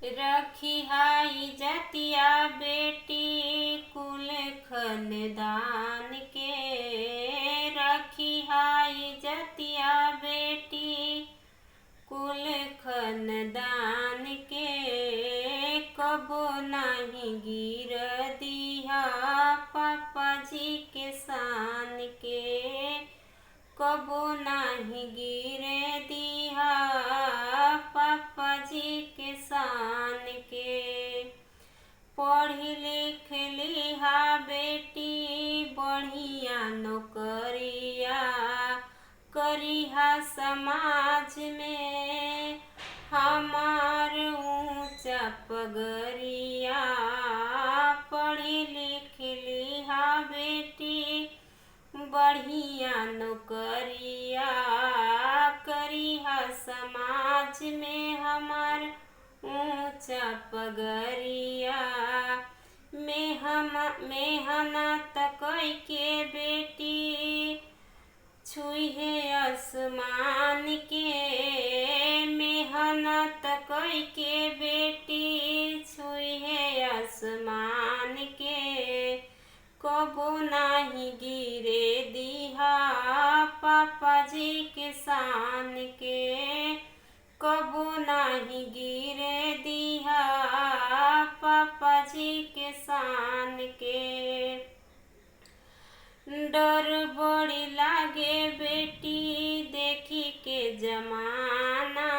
रखी हाई जतिया बेटी कुल खानदान के। रखी हाई जतिया बेटी कुल खानदान के। कबो नहीं गिर दिया पापा जी के शान के। कबो नहीं गिरे दिया पापा जी के शान के। पढ़ी लिख लिहा बेटी बढ़िया नौकरिया। करिहा समाज में हमार ऊंचा पगरिया। पढ़ी लिख लिहा बेटी बढ़िया नौकरिया। करिहा समाज में हमार ऊंचा पगरिया। मेहनत कई के बेटी छुइहे आसमान के। मेहनत कई के बेटी छुइहे आसमान के। कबो नहीं गिरे दिहा पापा जी के शान के। कबो नहीं गिरे दिहा पापा जी के शान के। डर बड़ी लागे बेटी देखी के जमाना।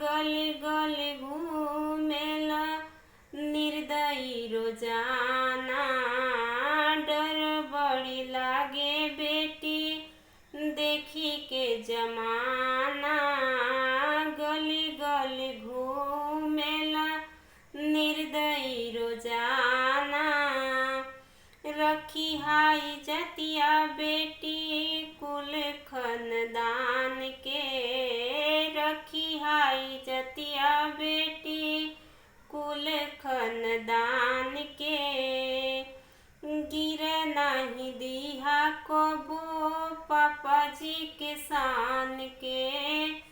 गली गली घूमेला निर्दयी रोजाना। डर बड़ी लागे बेटी देखी के जमाना। गली गली घूमेला निर्दयी रोजाना। रखी हाई जतिया बेटी कुल खानदान के। रखी हाई जतिया बेटी कुल खानदान के। गिरे नहीं दिहा कबो पापा जी के शान के।